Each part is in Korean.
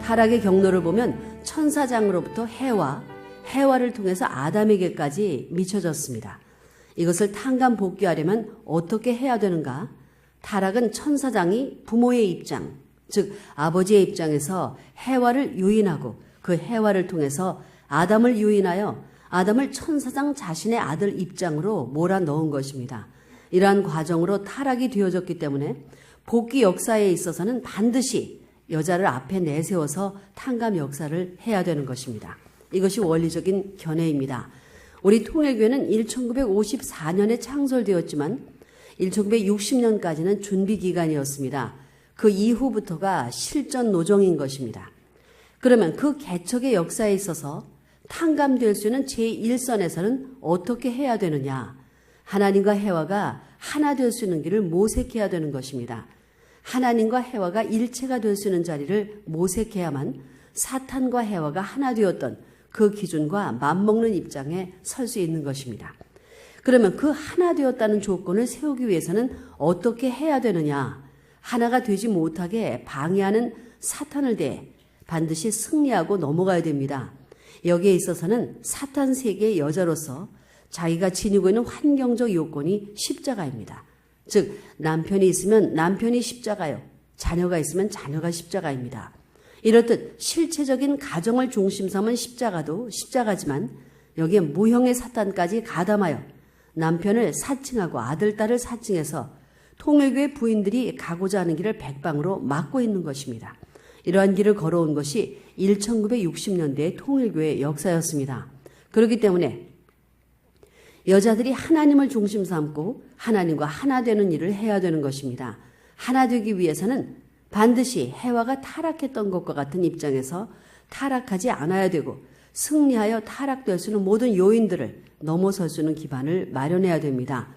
타락의 경로를 보면 천사장으로부터 해와를 통해서 아담에게까지 미쳐졌습니다. 이것을 탕감 복귀하려면 어떻게 해야 되는가? 타락은 천사장이 부모의 입장, 즉 아버지의 입장에서 해와를 유인하고 그 해와를 통해서 아담을 유인하여 아담을 천사장 자신의 아들 입장으로 몰아넣은 것입니다. 이러한 과정으로 타락이 되어졌기 때문에 복귀 역사에 있어서는 반드시 여자를 앞에 내세워서 탕감 역사를 해야 되는 것입니다. 이것이 원리적인 견해입니다. 우리 통일교회는 1954년에 창설되었지만 1960년까지는 준비기간이었습니다. 그 이후부터가 실전 노정인 것입니다. 그러면 그 개척의 역사에 있어서 탕감될 수 있는 제1선에서는 어떻게 해야 되느냐? 하나님과 해와가 하나 될 수 있는 길을 모색해야 되는 것입니다. 하나님과 해와가 일체가 될 수 있는 자리를 모색해야만 사탄과 해와가 하나 되었던 그 기준과 맞먹는 입장에 설 수 있는 것입니다. 그러면 그 하나 되었다는 조건을 세우기 위해서는 어떻게 해야 되느냐? 하나가 되지 못하게 방해하는 사탄을 대해 반드시 승리하고 넘어가야 됩니다. 여기에 있어서는 사탄 세계의 여자로서 자기가 지니고 있는 환경적 요건이 십자가입니다. 즉 남편이 있으면 남편이 십자가요. 자녀가 있으면 자녀가 십자가입니다. 이렇듯 실체적인 가정을 중심 삼은 십자가도 십자가지만 여기에 무형의 사탄까지 가담하여 남편을 사칭하고 아들, 딸을 사칭해서 통일교회 부인들이 가고자 하는 길을 백방으로 막고 있는 것입니다. 이러한 길을 걸어온 것이 1960년대의 통일교회 역사였습니다. 그렇기 때문에 여자들이 하나님을 중심 삼고 하나님과 하나 되는 일을 해야 되는 것입니다. 하나 되기 위해서는 반드시 해와가 타락했던 것과 같은 입장에서 타락하지 않아야 되고 승리하여 타락될 수 있는 모든 요인들을 넘어설 수 있는 기반을 마련해야 됩니다.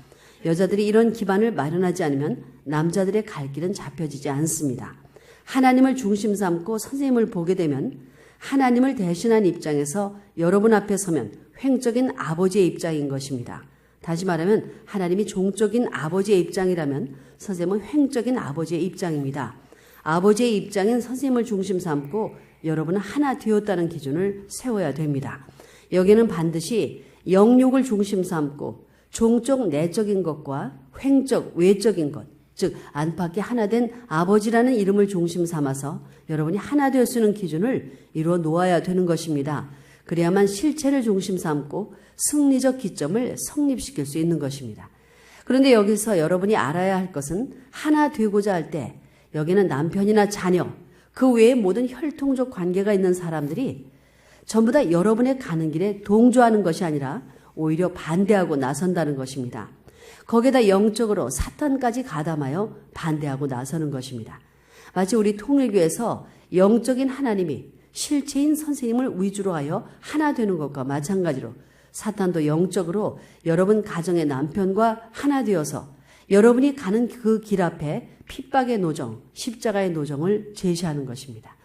여자들이 이런 기반을 마련하지 않으면 남자들의 갈 길은 잡혀지지 않습니다. 하나님을 중심 삼고 선생님을 보게 되면 하나님을 대신한 입장에서 여러분 앞에 서면 횡적인 아버지의 입장인 것입니다. 다시 말하면 하나님이 종적인 아버지의 입장이라면 선생님은 횡적인 아버지의 입장입니다. 아버지의 입장인 선생님을 중심 삼고 여러분은 하나 되었다는 기준을 세워야 됩니다. 여기는 반드시 영육을 중심 삼고 종적 내적인 것과 횡적 외적인 것, 즉 안팎이 하나 된 아버지라는 이름을 중심 삼아서 여러분이 하나 될 수 있는 기준을 이루어 놓아야 되는 것입니다. 그래야만 실체를 중심 삼고 승리적 기점을 성립시킬 수 있는 것입니다. 그런데 여기서 여러분이 알아야 할 것은 하나 되고자 할 때 여기는 남편이나 자녀, 그 외에 모든 혈통적 관계가 있는 사람들이 전부 다 여러분의 가는 길에 동조하는 것이 아니라 오히려 반대하고 나선다는 것입니다. 거기에다 영적으로 사탄까지 가담하여 반대하고 나서는 것입니다. 마치 우리 통일교에서 영적인 하나님이 실체인 선생님을 위주로 하여 하나 되는 것과 마찬가지로 사탄도 영적으로 여러분 가정의 남편과 하나 되어서 여러분이 가는 그 길 앞에 핍박의 노정, 십자가의 노정을 제시하는 것입니다.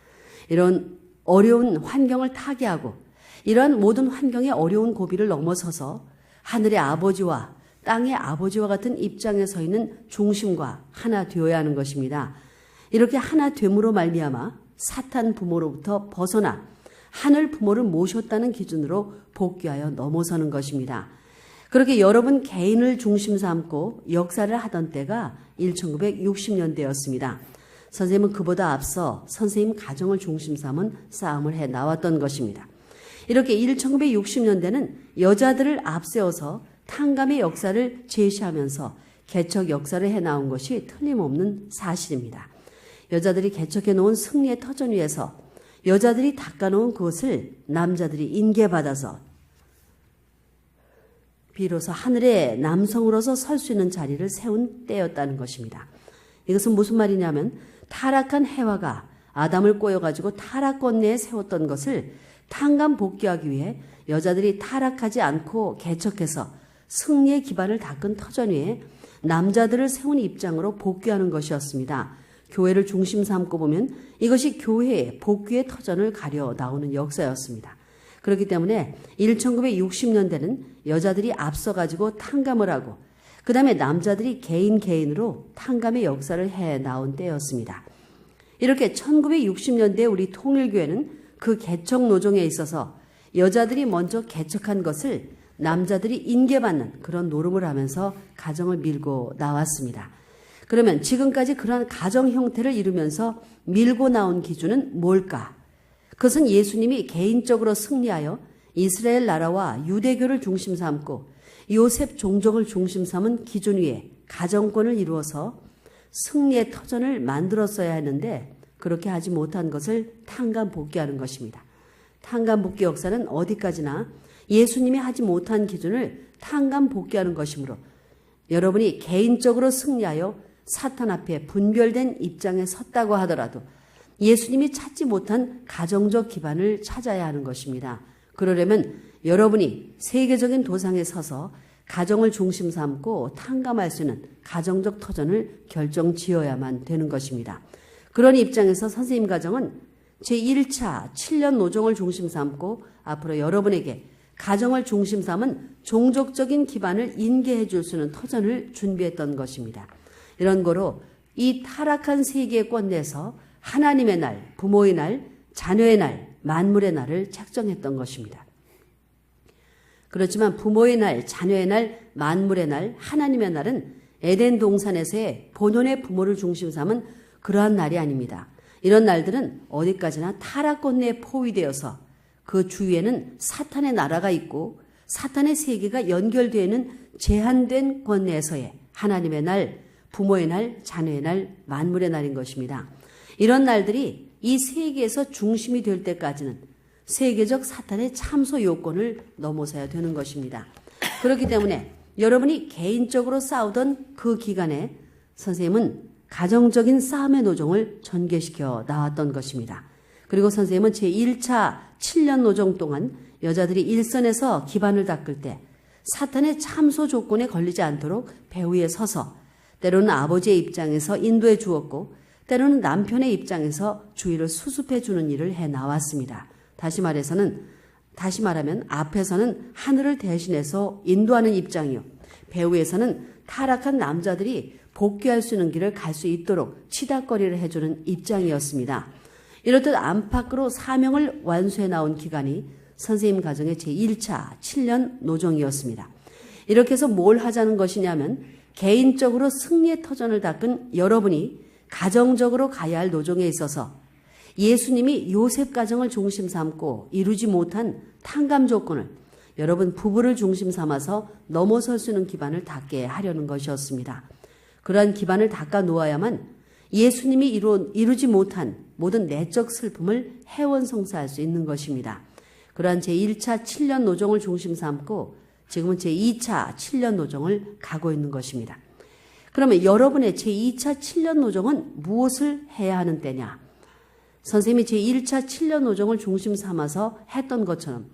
이런 어려운 환경을 타개하고 이러한 모든 환경의 어려운 고비를 넘어서서 하늘의 아버지와 땅의 아버지와 같은 입장에 서 있는 중심과 하나 되어야 하는 것입니다. 이렇게 하나 됨으로 말미암아 사탄 부모로부터 벗어나 하늘 부모를 모셨다는 기준으로 복귀하여 넘어서는 것입니다. 그렇게 여러분 개인을 중심 삼고 역사를 하던 때가 1960년대였습니다. 선생님은 그보다 앞서 선생님 가정을 중심 삼은 싸움을 해 나왔던 것입니다. 이렇게 1960년대는 여자들을 앞세워서 탕감의 역사를 제시하면서 개척 역사를 해나온 것이 틀림없는 사실입니다. 여자들이 개척해 놓은 승리의 터전 위에서 여자들이 닦아놓은 그것을 남자들이 인계받아서 비로소 하늘의 남성으로서 설 수 있는 자리를 세운 때였다는 것입니다. 이것은 무슨 말이냐면 타락한 해와가 아담을 꼬여가지고 타락권 내에 세웠던 것을 탕감 복귀하기 위해 여자들이 타락하지 않고 개척해서 승리의 기반을 닦은 터전 위에 남자들을 세운 입장으로 복귀하는 것이었습니다. 교회를 중심 삼고 보면 이것이 교회의 복귀의 터전을 가려 나오는 역사였습니다. 그렇기 때문에 1960년대는 여자들이 앞서가지고 탕감을 하고 그 다음에 남자들이 개인으로 탕감의 역사를 해 나온 때였습니다. 이렇게 1960년대 우리 통일교회는 그 개척 노정에 있어서 여자들이 먼저 개척한 것을 남자들이 인계받는 그런 노름을 하면서 가정을 밀고 나왔습니다. 그러면 지금까지 그러한 가정 형태를 이루면서 밀고 나온 기준은 뭘까? 그것은 예수님이 개인적으로 승리하여 이스라엘 나라와 유대교를 중심 삼고 요셉 종족을 중심 삼은 기준 위에 가정권을 이루어서 승리의 터전을 만들었어야 했는데 그렇게 하지 못한 것을 탕감복귀하는 것입니다. 탕감복귀 역사는 어디까지나 예수님이 하지 못한 기준을 탕감복귀하는 것이므로 여러분이 개인적으로 승리하여 사탄 앞에 분별된 입장에 섰다고 하더라도 예수님이 찾지 못한 가정적 기반을 찾아야 하는 것입니다. 그러려면 여러분이 세계적인 도상에 서서 가정을 중심 삼고 탕감할 수 있는 가정적 터전을 결정지어야만 되는 것입니다. 그런 입장에서 선생님 가정은 제1차 7년 노정을 중심 삼고 앞으로 여러분에게 가정을 중심 삼은 종족적인 기반을 인계해 줄 수 있는 터전을 준비했던 것입니다. 이런 거로 이 타락한 세계권 내에서 하나님의 날, 부모의 날, 자녀의 날, 만물의 날을 책정했던 것입니다. 그렇지만 부모의 날, 자녀의 날, 만물의 날, 하나님의 날은 에덴 동산에서의 본연의 부모를 중심 삼은 그러한 날이 아닙니다. 이런 날들은 어디까지나 타락권 내에 포위되어서 그 주위에는 사탄의 나라가 있고 사탄의 세계가 연결되어 있는 제한된 권 내에서의 하나님의 날, 부모의 날, 자녀의 날, 만물의 날인 것입니다. 이런 날들이 이 세계에서 중심이 될 때까지는 세계적 사탄의 참소 요건을 넘어서야 되는 것입니다. 그렇기 때문에 여러분이 개인적으로 싸우던 그 기간에 선생님은 가정적인 싸움의 노정을 전개시켜 나왔던 것입니다. 그리고 선생님은 제1차 7년 노정 동안 여자들이 일선에서 기반을 닦을 때 사탄의 참소 조건에 걸리지 않도록 배후에 서서 때로는 아버지의 입장에서 인도해 주었고 때로는 남편의 입장에서 주의를 수습해 주는 일을 해 나왔습니다. 다시 말하면 앞에서는 하늘을 대신해서 인도하는 입장이요. 배후에서는 타락한 남자들이 복귀할 수 있는 길을 갈 수 있도록 치닫거리를 해주는 입장이었습니다. 이렇듯 안팎으로 사명을 완수해 나온 기간이 선생님 가정의 제1차 7년 노정이었습니다. 이렇게 해서 뭘 하자는 것이냐면 개인적으로 승리의 터전을 닦은 여러분이 가정적으로 가야 할 노정에 있어서 예수님이 요셉 가정을 중심 삼고 이루지 못한 탕감 조건을 여러분 부부를 중심 삼아서 넘어설 수 있는 기반을 닦게 하려는 것이었습니다. 그러한 기반을 닦아 놓아야만 예수님이 이루지 못한 모든 내적 슬픔을 해원성사할 수 있는 것입니다. 그러한 제1차 7년 노정을 중심 삼고 지금은 제2차 7년 노정을 가고 있는 것입니다. 그러면 여러분의 제2차 7년 노정은 무엇을 해야 하는 때냐? 선생님이 제1차 7년 노정을 중심 삼아서 했던 것처럼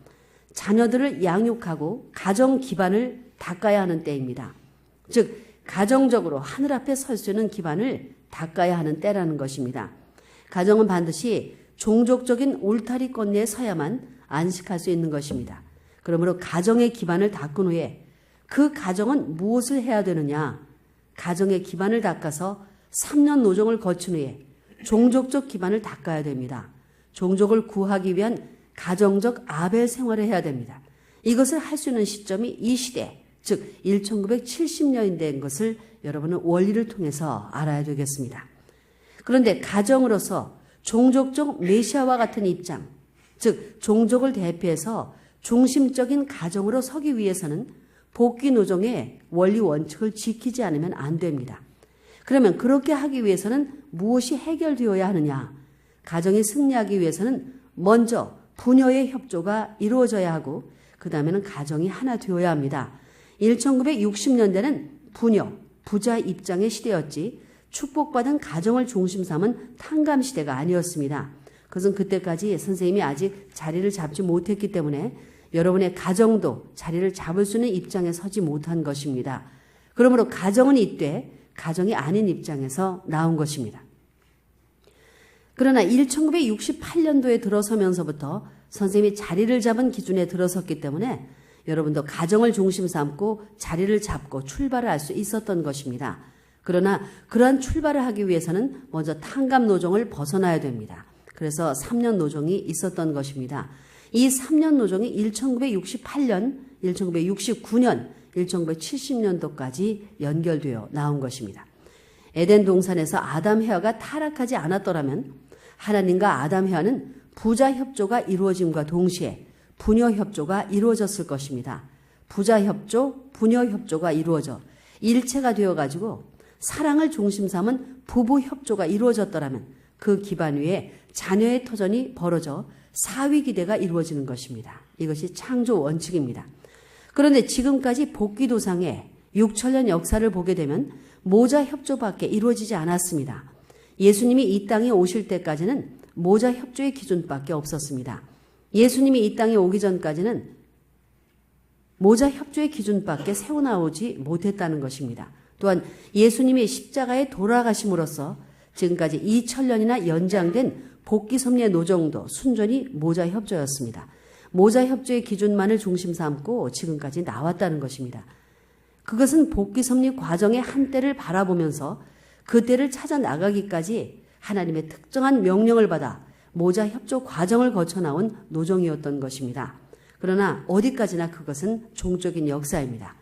자녀들을 양육하고 가정 기반을 닦아야 하는 때입니다. 즉 가정적으로 하늘 앞에 설 수 있는 기반을 닦아야 하는 때라는 것입니다. 가정은 반드시 종족적인 울타리권 내에 서야만 안식할 수 있는 것입니다. 그러므로 가정의 기반을 닦은 후에 그 가정은 무엇을 해야 되느냐? 가정의 기반을 닦아서 3년 노정을 거친 후에 종족적 기반을 닦아야 됩니다. 종족을 구하기 위한 가정적 아벨 생활을 해야 됩니다. 이것을 할 수 있는 시점이 이 시대, 즉 1970년이 된 것을 여러분은 원리를 통해서 알아야 되겠습니다. 그런데 가정으로서 종족적 메시아와 같은 입장, 즉 종족을 대표해서 중심적인 가정으로 서기 위해서는 복귀 노정의 원리 원칙을 지키지 않으면 안 됩니다. 그러면 그렇게 하기 위해서는 무엇이 해결되어야 하느냐? 가정이 승리하기 위해서는 먼저 부녀의 협조가 이루어져야 하고 그 다음에는 가정이 하나 되어야 합니다. 1960년대는 부녀, 부자 입장의 시대였지 축복받은 가정을 중심 삼은 탕감 시대가 아니었습니다. 그것은 그때까지 선생님이 아직 자리를 잡지 못했기 때문에 여러분의 가정도 자리를 잡을 수 있는 입장에 서지 못한 것입니다. 그러므로 가정은 이때 가정이 아닌 입장에서 나온 것입니다. 그러나 1968년도에 들어서면서부터 선생님이 자리를 잡은 기준에 들어섰기 때문에 여러분도 가정을 중심 삼고 자리를 잡고 출발을 할 수 있었던 것입니다. 그러나 그러한 출발을 하기 위해서는 먼저 탕감 노정을 벗어나야 됩니다. 그래서 3년 노정이 있었던 것입니다. 이 3년 노정이 1968년, 1969년, 1970년도까지 연결되어 나온 것입니다. 에덴 동산에서 아담 해와가 타락하지 않았더라면 하나님과 아담 해와는 부자 협조가 이루어짐과 동시에 부녀 협조가 이루어졌을 것입니다. 부자 협조, 부녀 협조가 이루어져 일체가 되어가지고 사랑을 중심 삼은 부부 협조가 이루어졌더라면 그 기반 위에 자녀의 터전이 벌어져 사위 기대가 이루어지는 것입니다. 이것이 창조 원칙입니다. 그런데 지금까지 복귀도상의 6천년 역사를 보게 되면 모자 협조밖에 이루어지지 않았습니다. 예수님이 이 땅에 오실 때까지는 모자 협조의 기준밖에 없었습니다. 예수님이 이 땅에 오기 전까지는 모자 협조의 기준밖에 세워나오지 못했다는 것입니다. 또한 예수님이 십자가에 돌아가심으로써 지금까지 2000년이나 연장된 복귀 섭리의 노정도 순전히 모자 협조였습니다. 모자 협조의 기준만을 중심 삼고 지금까지 나왔다는 것입니다. 그것은 복귀 섭리 과정의 한때를 바라보면서 그때를 찾아 나가기까지 하나님의 특정한 명령을 받아 모자 협조 과정을 거쳐 나온 노정이었던 것입니다. 그러나 어디까지나 그것은 종적인 역사입니다.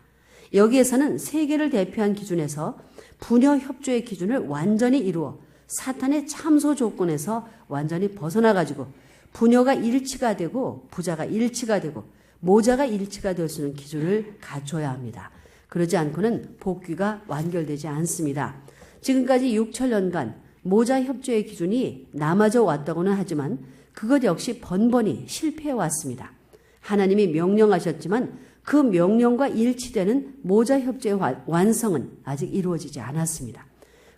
여기에서는 세계를 대표한 기준에서 부녀 협조의 기준을 완전히 이루어 사탄의 참소 조건에서 완전히 벗어나가지고 부녀가 일치가 되고 부자가 일치가 되고 모자가 일치가 될 수 있는 기준을 갖춰야 합니다. 그러지 않고는 복귀가 완결되지 않습니다. 지금까지 6천년간 모자 협조의 기준이 남아져 왔다고는 하지만 그것 역시 번번이 실패해 왔습니다. 하나님이 명령하셨지만 그 명령과 일치되는 모자 협조의 완성은 아직 이루어지지 않았습니다.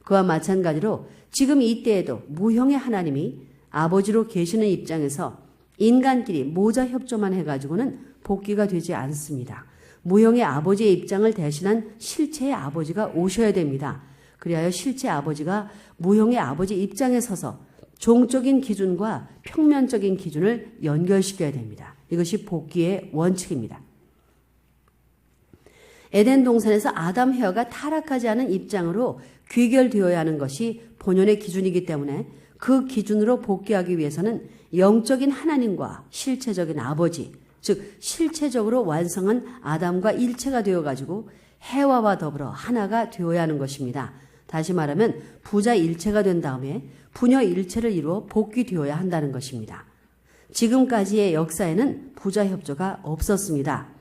그와 마찬가지로 지금 이때에도 무형의 하나님이 아버지로 계시는 입장에서 인간끼리 모자 협조만 해가지고는 복귀가 되지 않습니다. 무형의 아버지의 입장을 대신한 실체의 아버지가 오셔야 됩니다. 그리하여 실체 아버지가 무형의 아버지 입장에 서서 종적인 기준과 평면적인 기준을 연결시켜야 됩니다. 이것이 복귀의 원칙입니다. 에덴 동산에서 아담 해와가 타락하지 않은 입장으로 귀결되어야 하는 것이 본연의 기준이기 때문에 그 기준으로 복귀하기 위해서는 영적인 하나님과 실체적인 아버지, 즉 실체적으로 완성한 아담과 일체가 되어가지고 해와와 더불어 하나가 되어야 하는 것입니다. 다시 말하면 부자 일체가 된 다음에 부녀 일체를 이루어 복귀되어야 한다는 것입니다. 지금까지의 역사에는 부자 협조가 없었습니다.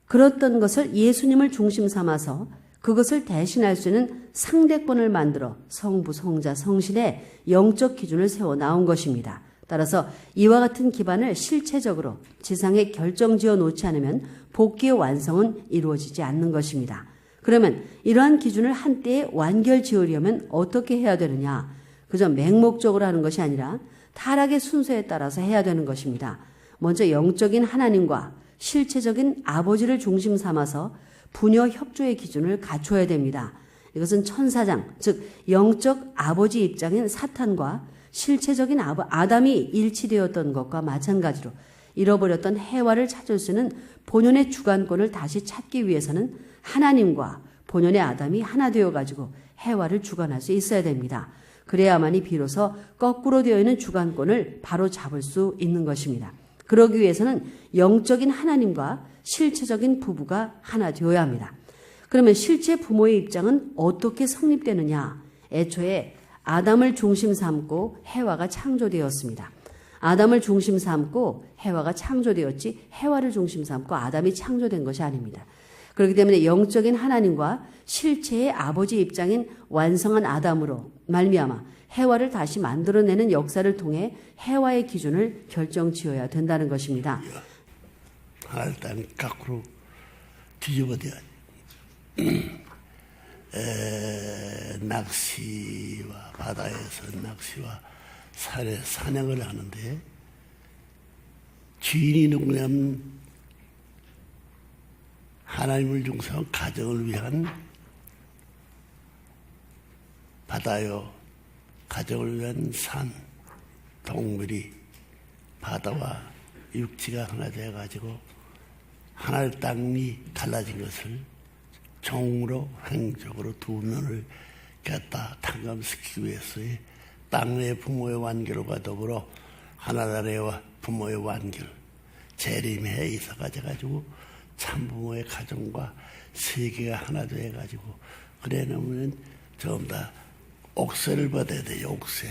그렇던 것을 예수님을 중심 삼아서 그것을 대신할 수 있는 상대권을 만들어 성부, 성자, 성신의 영적 기준을 세워 나온 것입니다. 따라서 이와 같은 기반을 실체적으로 지상에 결정지어 놓지 않으면 복귀의 완성은 이루어지지 않는 것입니다. 그러면 이러한 기준을 한때에 완결 지으려면 어떻게 해야 되느냐? 그저 맹목적으로 하는 것이 아니라 타락의 순서에 따라서 해야 되는 것입니다. 먼저 영적인 하나님과 실체적인 아버지를 중심 삼아서 부녀 협조의 기준을 갖춰야 됩니다. 이것은 천사장, 즉 영적 아버지 입장인 사탄과 실체적인 아담이 일치되었던 것과 마찬가지로 잃어버렸던 해와를 찾을 수 있는 본연의 주관권을 다시 찾기 위해서는 하나님과 본연의 아담이 하나 되어가지고 해와를 주관할 수 있어야 됩니다. 그래야만이 비로소 거꾸로 되어 있는 주관권을 바로 잡을 수 있는 것입니다. 그러기 위해서는 영적인 하나님과 실체적인 부부가 하나 되어야 합니다. 그러면 실체 부모의 입장은 어떻게 성립되느냐? 애초에 아담을 중심 삼고 해와가 창조되었습니다. 아담을 중심 삼고 해와가 창조되었지 해와를 중심 삼고 아담이 창조된 것이 아닙니다. 그렇기 때문에 영적인 하나님과 실체의 아버지 입장인 완성한 아담으로 말미암아 해와를 다시 만들어내는 역사를 통해 해와의 기준을 결정지어야 된다는 것입니다. 하나를 딱 거꾸로 뒤집어대야지. 낚시와 바다에서 낚시와 산에 사냥을 하는데 주인이 누구냐면 하나님을 중심한 가정을 위한 바다요, 가정을 위한 산, 동물이 바다와 육지가 하나 되어가지고 하늘 땅이 갈라진 것을 종으로 행적으로 두 면을 갖다 탕감시키기 위해서의 땅의 부모의 완결과 더불어 하나나라와 부모의 완결 재림해 있어가지고 참부모의 가정과 세계가 하나 돼가지고 그래 놓으면 전부 다 옥세를 받아야 돼요. 옥세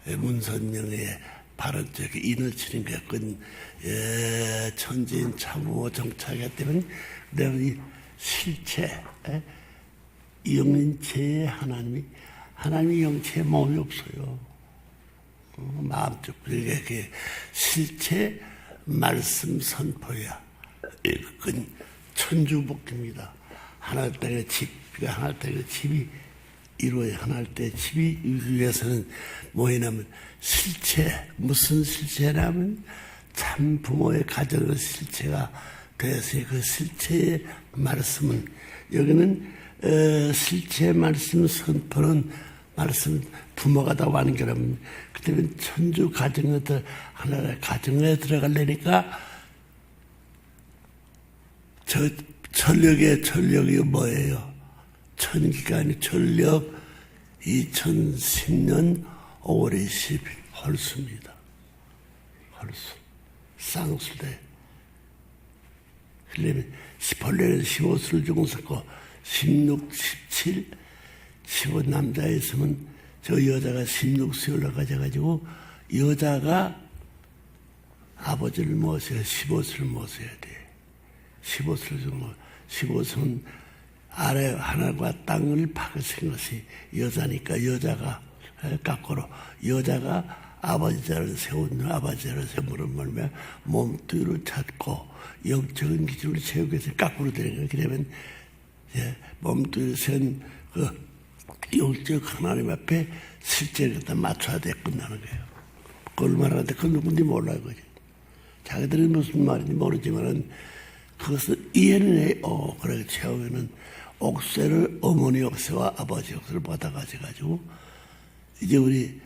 문선명의 발언적인 인을 치는 것은 천지인 참부모 정착이 때문에 이 실체 영체의 하나님이 영체에 몸이 없어요. 마음적 그게 실체 말씀 선포야. 그건 천주복입니다. 하나 땅의 집, 하나 땅의 집이 이루어야 하나 땅의 집이 이루기 위해서는 뭐냐면 실체, 무슨 실체라면 참 부모의 가정의 실체가 돼서 그 실체의 말씀은 여기는 실체 말씀 선포는 말씀 부모가 다 완결하면 그때는 천주 가정에 하나의 가정에 들어가려니까 전력이 뭐예요? 천기가 아니 전력 2010년 5월 20일 헐수입니다. 헐수 쌍수대 그러면 본래는 15수를 중었었고 16, 17, 15 남자 있으면 저 여자가 16수에 올라가져가지고 여자가 아버지를 모셔야 15수를 모셔야 돼. 15수를 주고 15수는 아래 하늘과 땅을 파괴한 것이 여자니까 여자가 거꾸로 여자가 아버지자를 세운 아버지자를 세우는 말며 몸뚱이를 찾고 영적인 기준을 세우기 위해서 거꾸로 되는 거예요. 그러면 몸뚱이를 세운 그 영적 하나님 앞에 실제를 갖다 맞춰야 돼 끝나는 거예요. 그걸 말하는데 그 누군지 몰라요. 그죠? 자기들은 무슨 말인지 모르지만은 그것을 이해는 해요. 그래 최후에는 옥세를 어머니 옥세와 아버지 옥세를 받아가지고 이제 우리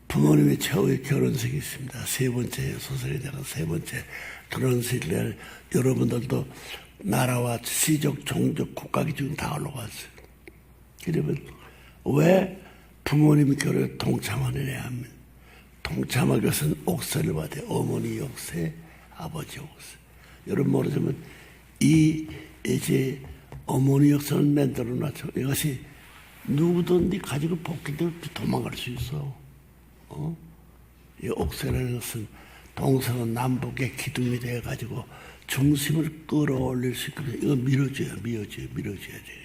부모님의 최후의 결혼식이 있습니다. 세 번째 소설에다가 세 번째 결혼식을 여러분들도 나라와 시족, 종족, 국가 기준 다 올라갔어요. 그러면 왜 부모님이 결혼에 동참하느냐 하면 동참하기 위해서는 옥세를 받아요. 어머니 옥세, 아버지 옥세. 여러분 모르지만 이제 어머니 옥세를 만들어 놨죠. 이것이 누구든지 가지고 복귀되면 도망갈 수 있어. 이 옥세라는 것은 동서는 남북의 기둥이 되어가지고 중심을 끌어올릴 수 있거든요. 이거 밀어줘야 돼.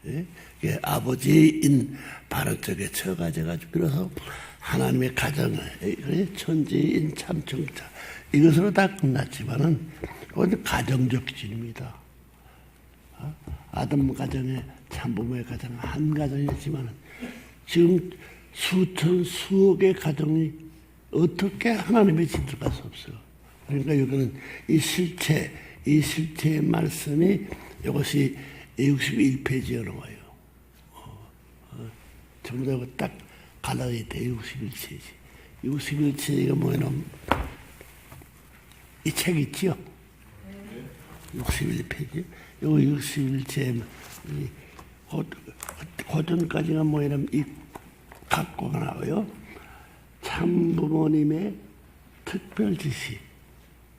예? 이게 아버지인 바로 쪽에 처가져가지고 그래서 하나님의 가정을 천지인 참청자 이것으로 다 끝났지만은 그건 가정적 기준입니다. 아담 가정에 참부모의 가정 한 가정이었지만은 지금 수천 수억의 가정이 어떻게 하나님의 집 들어갈 수 없어요. 그러니까 여기는 이 실체의 말씀이 이것이 61페이지에 나와요. 전부 다 딱 갈라져 돼 61페이지. 61페이지가 뭐냐면 이 책 있지요? 61페이지. 요 61페이지 고전까지가 뭐냐면 이 각고가 나와요. 참부모님의 특별 지시.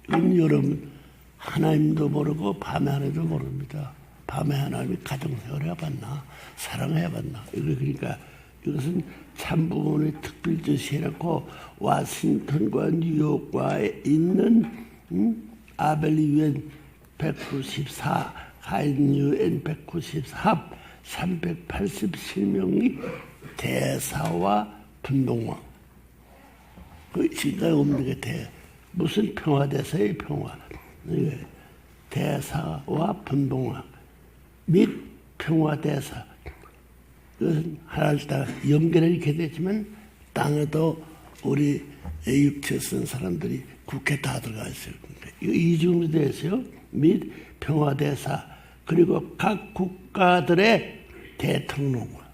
이건 여러분 하나님도 모르고 밤에 하나도 모릅니다. 밤에 하나님이 가정생활 해봤나 사랑해봤나 이거 그러니까 이것은 참부모님의 특별 지시라고 워싱턴과 뉴욕과 있는 아벨 유엔 194 가인 유엔 194 387명이 대사와 분동왕 그 지금까지 없는 게 무슨 평화대사의 평화 대사와 분동왕 및 평화대사 그것은 하나님 따라 연결이 이렇게 되지만 땅에도 우리 육체 쓴 사람들이 국회 다 들어가 있어요. 이중으로 되어 있어요. 및 평화대사 그리고 각 국가들의 대통령과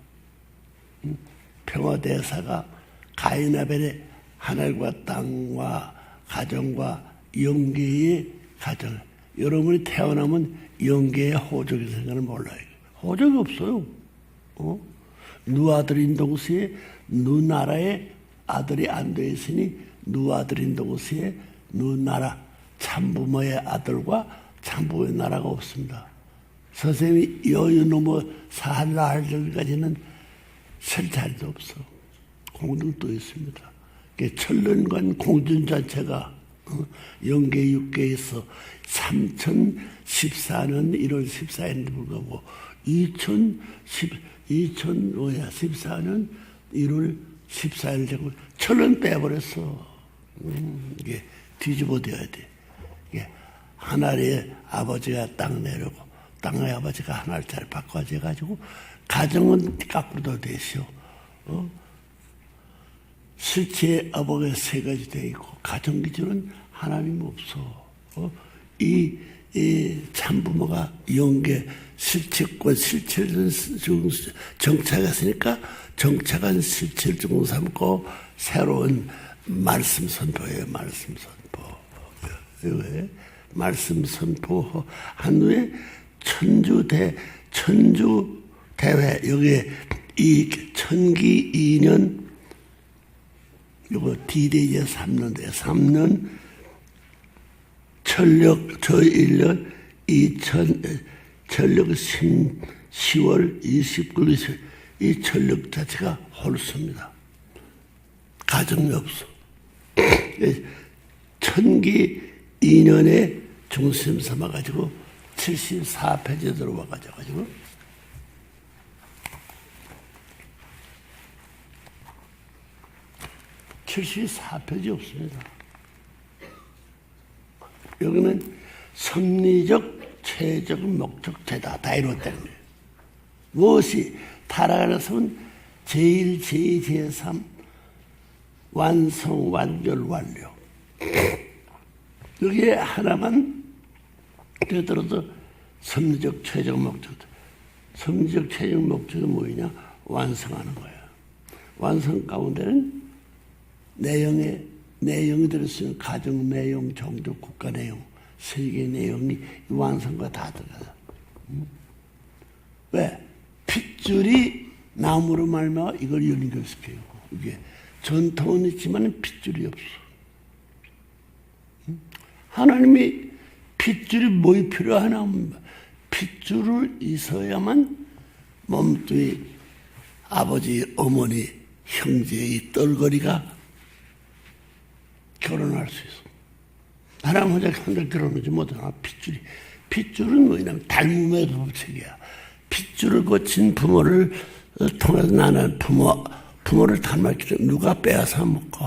평화대사가 가인아벨의 하늘과 땅과 가정과 영계의 가정 여러분이 태어나면 영계의 호적이 생각을 몰라요. 호적이 없어요. 누 아들인 동시에 누 나라에 아들이 안 돼 있으니 누 아들인 동시에 누 나라 참부모의 아들과 참부모의 나라가 없습니다. 선생님이 여유 넘어 사할라 할 정도까지는 설자리도 없어. 공등도 있습니다. 천년간 공준자체가 영계 육계에서 3014년 1월 14일인데 불구하고 2014년 1월 14일 되고 천년 빼버렸어. 이게 뒤집어져야 돼. 이게 하나의 아버지가 땅 내려고 땅의 아버지가 하나를 잘 바꿔져가지고 가정은 거꾸로 되시오. 실체의 아버지가 세 가지 되어 있고 가정 기준은 하나님 없어. 이 참부모가 영계 실체권 실체를 정착했으니까 정착한 실체를 중 삼고 새로운 말씀 선포예요. 말씀 선포. 왜? 말씀 선포한 후에 천주 대회 여기에 이 천기 2년 요거 디데이에 3년대 3년 천력 저 1년 2000 천력 10월 29일 이 천력 자체가 홀수입니다. 가정이 없어. 천기 2년에 중심 삼아가지고 74페이지 들어와가지고 74페이지 없습니다. 여기는 섭리적, 최적, 목적, 죄다 다 이뤘다는 거예요. 무엇이 타락하는 섬은 제1, 제2, 제3 완성, 완결, 완료. 여기에 하나만 되더라도 섭리적, 최적, 목적. 섭리적, 최적, 목적이 뭐냐? 완성하는 거예요. 완성 가운데는 내용이 들어있으면 가정 내용, 종족, 국가 내용, 세계 내용이 완성과 다 들어가요. 왜? 핏줄이 나무로 말미암아 이걸 연결시켜요. 이게 전통은 있지만 핏줄이 없어. 하나님이 핏줄이 뭐에 필요하나? 핏줄을 있어야만 몸뚱이 아버지, 어머니, 형제의 떨거리가 결혼할 수 있어. 하나님 혼자 한달 결혼하지 못하나 핏줄은 뭐냐면 닮음의 법칙이야. 핏줄을 거친 부모를 통해서 나는 부모를 닮았기 때문에 누가 빼앗아 먹고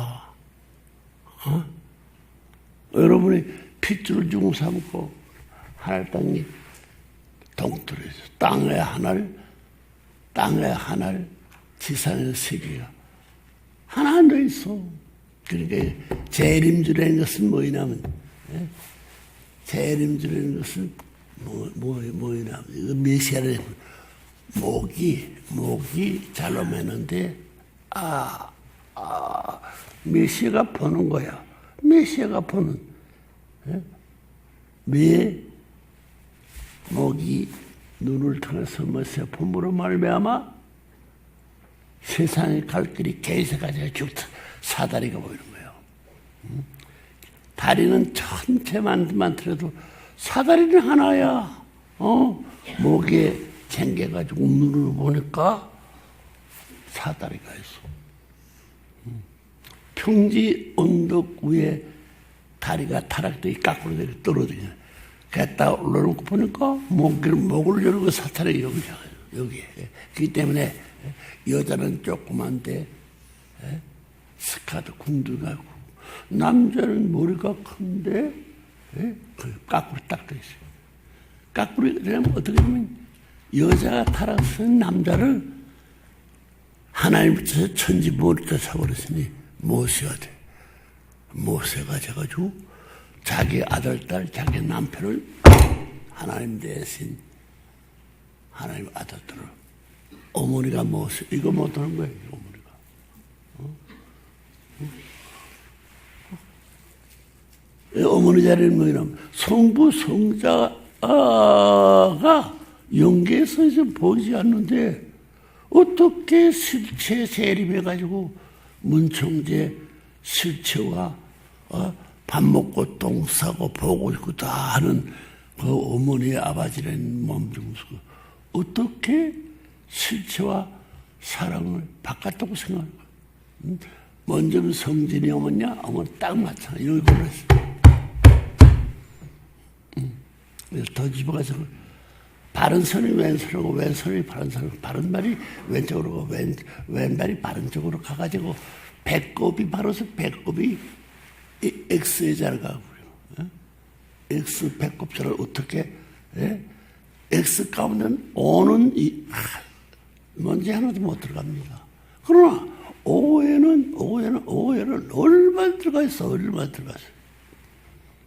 여러분이 핏줄을 주고 삼고 하늘 땅이 동틀어서 땅의 하나를 지상의 세계가 하나 안 더 있어. 그러니까 재림주라는 것은 뭐냐면 재림주라는 것은 뭐냐면 메시아를 목이 잘로 매는데 메시아가 보는 거야. 메시아가 보는 왜 목이 눈을 통해서 메시아 품으로 말미암아 세상의 갈 길이 개새가지가 죽다 사다리가 보이는 거예요. 다리는 천체만 많더라도 사다리는 하나야. 목에 챙겨가지고 눈을 보니까 사다리가 있어. 평지 언덕 위에 다리가 타락되게 까꾸로 되게 떨어지냐. 갔다 올라놓고 보니까 목을 열고 사다리가 여기에. 그렇기 때문에 여자는 조그만데 스카드 궁둥하고 남자는 머리가 큰데 까꾸로 딱 돼 있어요. 까꾸로 되면 어떻게 보면 여자가 타락한 남자를 하나님께서 천지부모를 사버렸으니 모세가 돼. 모세가 돼가지고 자기 아들, 딸, 자기 남편을 하나님 대신 하나님 아들들을 어머니가 모세 이거 못하는 거예요. 어머니가 어머니 자리는 뭐냐면 성부 성자가 영계에서 이제 보이지 않는데 어떻게 실체 세림해가지고 문총재 실체와 밥 먹고 똥 싸고 보고 있고 다 하는 그 어머니의 아버지라는 몸 중에서 어떻게 실체와 사랑을 바꿨다고 생각할까? 먼저 성진이 어머니냐? 어머니 딱 맞잖아. 여기 그랬어. 그래서 더 집어가서 바른 손이 왼손이고 왼손이 바른 손이고 바른 발이 왼쪽으로 가고 왼발이 바른 쪽으로 가가지고 배꼽이 바로서 배꼽이 X의 자를 가고 X 배꼽자를 어떻게 X 가운데는 O는 먼지 하나도 못 들어갑니다. 그러나 O에는 얼마나 들어가 있어. 얼마나 들어가 있어.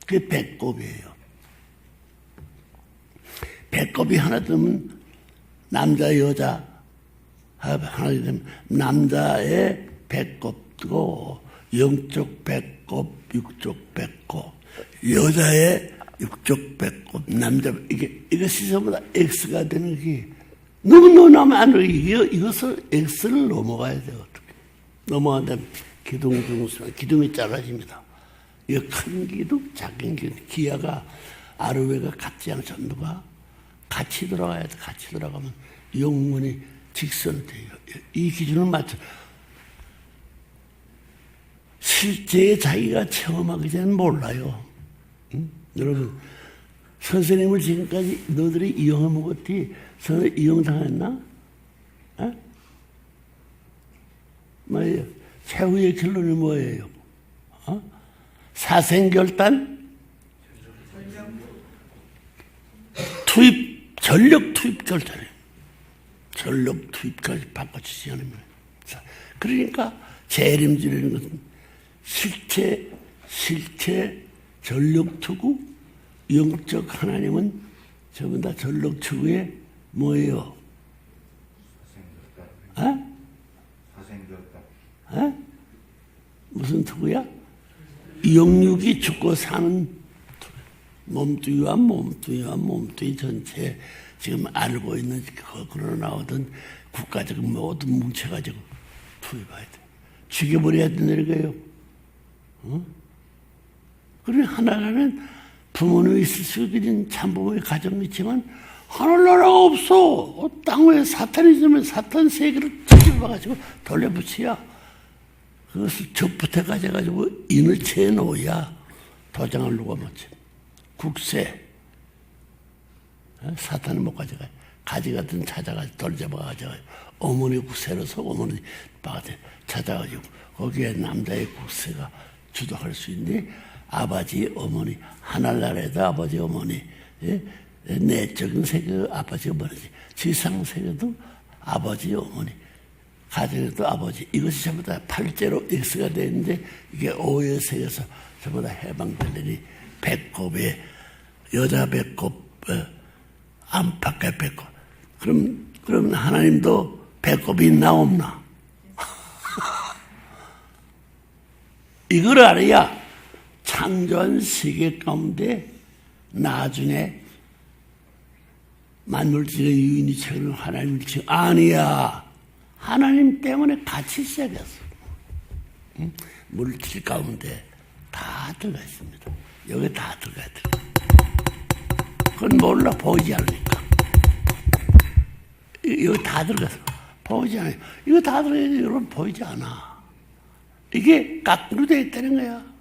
그게 배꼽이에요. 배꼽이 하나 되면 남자 여자 하나 되면 남자의 배꼽도 영적 배꼽, 육적 배꼽, 여자의 육적 배꼽, 남자 이것이 전부 다 X가 되는 게 너무 나면 안 돼. 이것을 X를 넘어가야 돼요. 어떻게 넘어간다면 기둥이 짧아집니다. 이거 큰 기둥, 작은 기둥, 기아가 아르웨가 같지 않은 전부가 같이 돌아가야 돼. 같이 돌아가면 영문이 직선돼요. 이 기준을 맞춰. 실제 자기가 체험하기 전에는 몰라요. 응? 여러분, 선생님을 지금까지 너들이 이용해먹었지? 선생님 이용당했나? 뭐예요? 최후의 결론이 뭐예요? 사생결단? 전력 투입 결단이에요. 전력 투입까지 바꿔주지 않으면. 그러니까 재림지라는 것은 실체, 전력 투구, 영적 하나님은 전부 다 전력 투구의 뭐예요? 무슨 투구야? 영육이 죽고 사는 몸뚱이와 몸뚱이 전체 지금 알고 있는 거꾸로 나오던 국가적 모든 뭉쳐가지고 투입해야 돼. 죽여버려야 된다는 거예요. 그래 하나라는 부모는 있을 수 있는 참부모의 가정이 있지만 하늘나라가 없어. 땅 위에 사탄이 있으면 사탄 세계를 뒤집어가지고 돌려붙여야 그것을 적부터 가져가지고 인을 채 놓아야 도장을 누가 못해. 국세. 사탄은 못 가져가요. 가지가든 찾아가지고 돌잡아 가져가요. 어머니 국세로서 어머니 바깥에 찾아가지고 거기에 남자의 국세가 주도할 수 있는데 아버지, 어머니, 하늘나라에도 아버지, 어머니, 내적인 세계 아버지, 어머니지. 지상 세계도 아버지, 어머니, 가정에도 아버지. 이것이 전부 다 팔째로 X가 되는데 이게 오의 세계에서 전부 다 해방되려니 배꼽에 여자 배꼽, 안팎의 배꼽. 그럼 하나님도 배꼽이 있나 없나? 이걸 알아야 창조한 세계 가운데 나중에 만물질의 유인이 책을 하나님을 지금 아니야. 하나님 때문에 같이 시작했어. 응? 물질 가운데 다 들어가 있습니다. 여기 다 들어가야 돼. 그건 몰라. 보이지 않으니까. 이거 다 들어가서 보이지 않아요. 이거 다 들어가야 돼. 여러분 보이지 않아. 이게 깎으로 되어 있다는 거야.